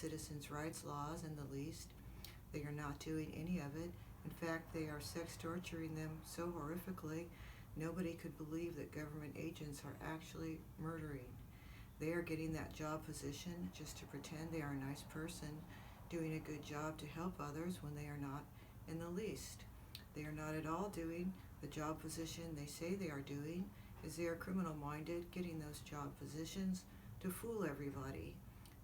citizens' rights laws in the least. They are not doing any of it. In fact, they are sex torturing them so horrifically, nobody could believe that government agents are actually murdering. They are getting that job position just to pretend they are a nice person, doing a good job to help others when they are not in the least. They are not at all doing the job position they say they are doing, as they are criminal-minded, getting those job positions to fool everybody.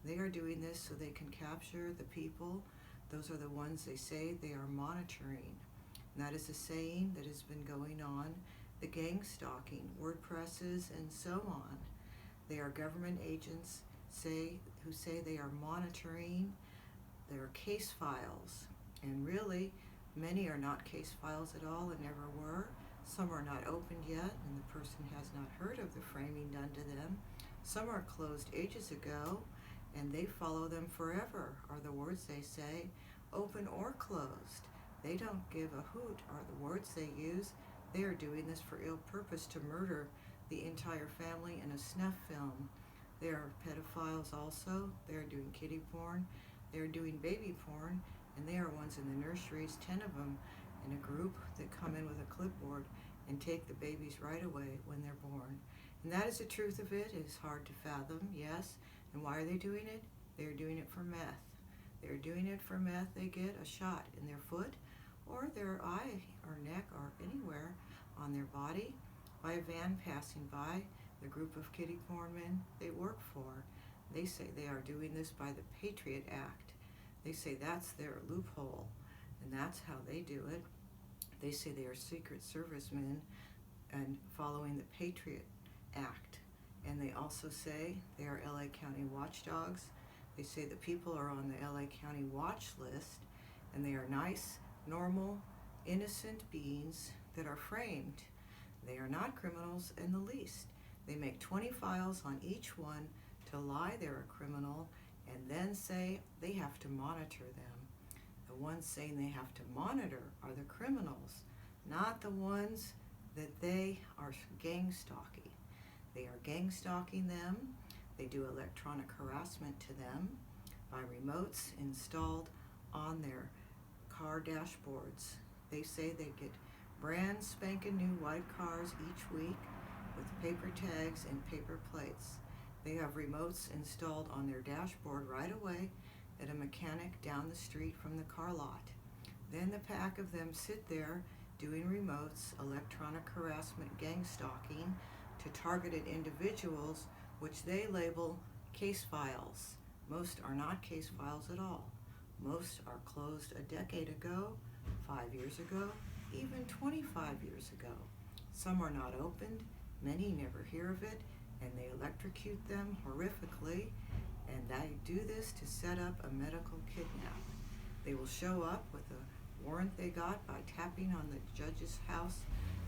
They are doing this so they can capture the people. Those are the ones they say they are monitoring. And that is a saying that has been going on, the gang stalking, word presses, and so on. They are government agents who say they are monitoring their case files. And really, many are not case files at all and never were. Some are not opened yet, and the person has not heard of the framing done to them. Some are closed ages ago, and they follow them forever, are the words they say, open or closed. They don't give a hoot, are the words they use. They are doing this for ill purpose, to murder the entire family in a snuff film. They are pedophiles also. They are doing kiddie porn. They are doing baby porn, and they are ones in the nurseries, 10 of them in a group, that come in with a clipboard and take the babies right away when they're born. And that is the truth of it. It is hard to fathom, yes. And why are they doing it? They are doing it for meth. They are doing it for meth. They get a shot in their foot or their eye or neck or anywhere on their body by a van passing by, the group of kiddie porn men they work for. They say they are doing this by the Patriot Act. They say that's their loophole, and that's how they do it. They say they are Secret Servicemen and following the Patriot Act. And they also say they are LA County watchdogs. They say the people are on the LA County watch list, and they are nice, normal, innocent beings that are framed. They are not criminals in the least. They make 20 files on each one to lie they're a criminal, and then say they have to monitor them. The ones saying they have to monitor are the criminals, not the ones that they are gang stalking. They are gang stalking them. They do electronic harassment to them by remotes installed on their car dashboards. They say they get brand spanking new white cars each week with paper tags and paper plates. They have remotes installed on their dashboard right away at a mechanic down the street from the car lot. Then the pack of them sit there doing remotes, electronic harassment, gang stalking to targeted individuals, which they label case files. Most are not case files at all. Most are closed a decade ago, 5 years ago, even 25 years ago. Some are not opened, many never hear of it, and they electrocute them horrifically, and they do this to set up a medical kidnap. They will show up with a warrant they got by tapping on the judge's house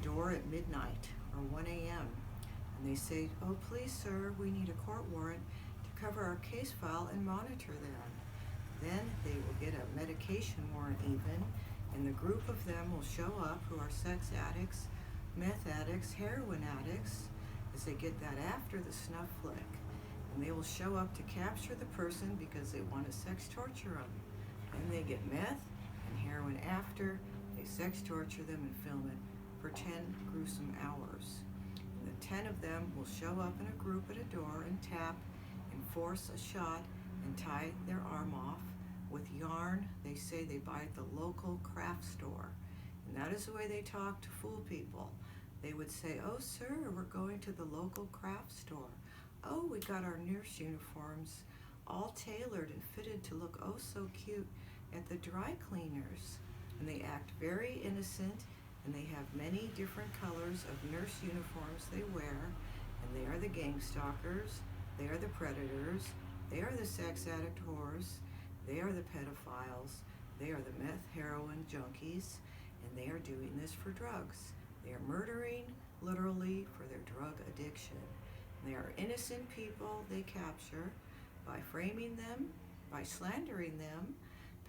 door at midnight or 1 a.m. And they say, "Oh, please, sir, we need a court warrant to cover our case file and monitor them." Then they will get a medication warrant even, and the group of them will show up who are sex addicts, meth addicts, heroin addicts, as they get that after the snuff flick. And they will show up to capture the person because they want to sex torture them. Then they get meth and heroin after, they sex torture them and film it for 10 gruesome hours. And the 10 of them will show up in a group at a door and tap and force a shot and tie their arm off with yarn they say they buy at the local craft store. And that is the way they talk to fool people. They would say, "Oh, sir, we're going to the local craft store. Oh, we got our nurse uniforms all tailored and fitted to look oh so cute at the dry cleaners." And they act very innocent, and they have many different colors of nurse uniforms they wear, and they are the gang stalkers, they are the predators, they are the sex addict whores, they are the pedophiles, they are the meth heroin junkies, and they are doing this for drugs. They are murdering, literally, for their drug addiction. They are innocent people they capture by framing them, by slandering them.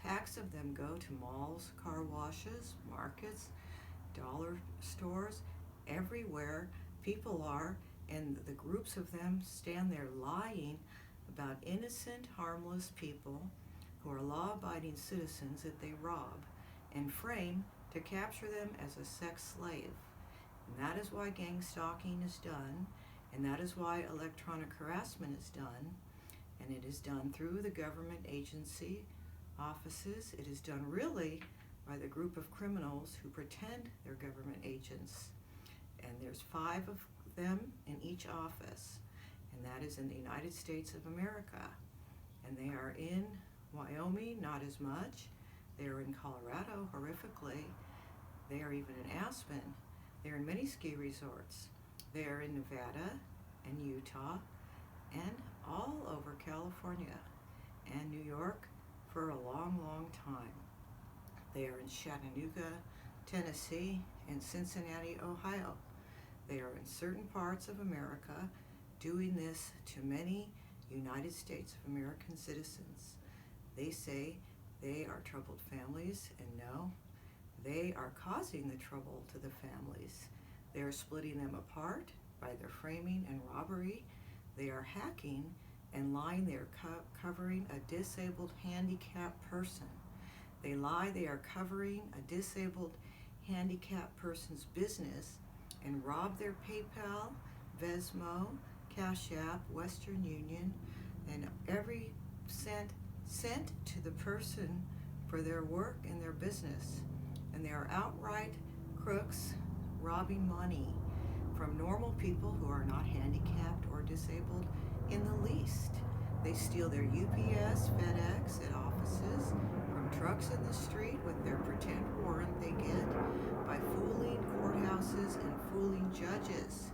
Packs of them go to malls, car washes, markets, dollar stores, everywhere people are, and the groups of them stand there lying about innocent, harmless people who are law-abiding citizens that they rob and frame to capture them as a sex slave. And that is why gang stalking is done, and that is why electronic harassment is done, and it is done through the government agency offices. It is done really by the group of criminals who pretend they're government agents. And there's 5 of them in each office, and that is in the United States of America. And they are in Wyoming, not as much. They are in Colorado, horrifically. They are even in Aspen. They're in many ski resorts. They are in Nevada and Utah and all over California and New York for a long, long time. They are in Chattanooga, Tennessee, and Cincinnati, Ohio. They are in certain parts of America doing this to many United States of American citizens. They say they are troubled families, and no, they are causing the trouble to the families. They are splitting them apart by their framing and robbery. They are hacking and lying. They are covering a disabled, handicapped person. They lie they are covering a disabled, handicapped person's business and rob their PayPal, Venmo, Cash App, Western Union, and every cent sent to the person for their work and their business. And they are outright crooks robbing money from normal people who are not handicapped or disabled in the least. They steal their UPS, FedEx at offices, from trucks in the street with their pretend warrant they get by fooling courthouses and fooling judges.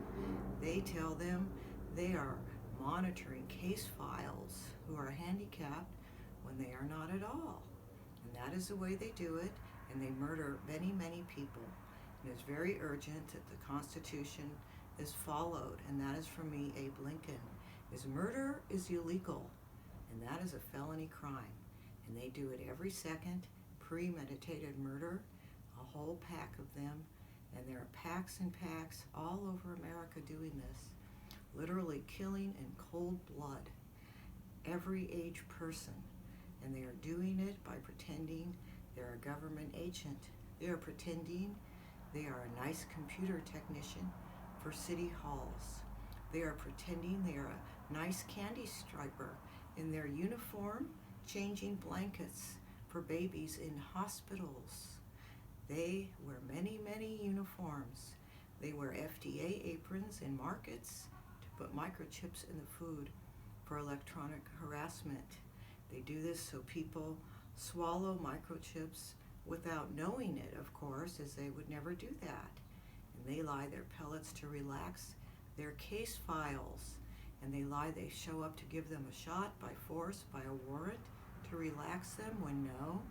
They tell them they are monitoring case files who are handicapped when they are not at all. And that is the way they do it, and they murder many, many people. It is very urgent that the Constitution is followed, and that is from me, Abe Lincoln. Murder is illegal, and that is a felony crime. And they do it every second, premeditated murder, a whole pack of them, and there are packs and packs all over America doing this, literally killing in cold blood every age person. And they are doing it by pretending they're a government agent. They are pretending they are a nice computer technician for city halls. They are pretending they are a nice candy striper in their uniform, changing blankets for babies in hospitals. They wear many, many uniforms. They wear FDA aprons in markets to put microchips in the food for electronic harassment. They do this so people swallow microchips without knowing it, of course, as they would never do that. And they lie their pellets to relax their case files. And they lie they show up to give them a shot by force, by a warrant, to relax them, when no,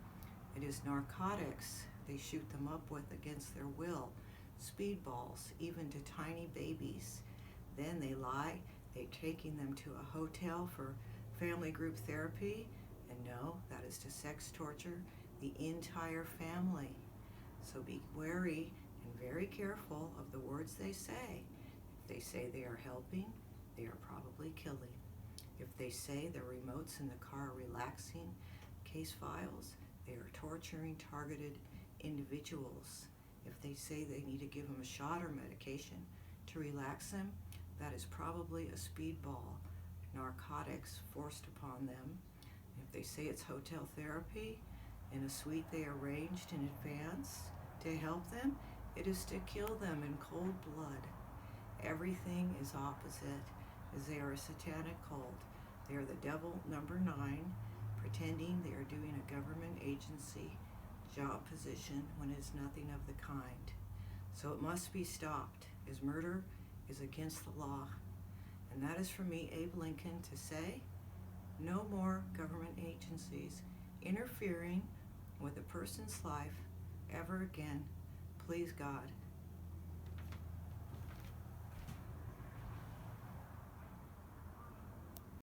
it is narcotics they shoot them up with against their will, speedballs, even to tiny babies. Then they lie they're taking them to a hotel for family group therapy, and no, that is to sex torture the entire family. So be wary and very careful of the words they say. If they say they are helping, they are probably killing. If they say the remotes in the car are relaxing case files, they are torturing targeted individuals. If they say they need to give them a shot or medication to relax them, that is probably a speedball, narcotics forced upon them. If they say it's hotel therapy in a suite they arranged in advance to help them, it is to kill them in cold blood. Everything is opposite, as they are a satanic cult. They are the devil number 9, pretending they are doing a government agency job position when it is nothing of the kind. So it must be stopped, as murder is against the law. And that is for me, Abe Lincoln, to say, no more government agencies interfering with a person's life ever again. Please God.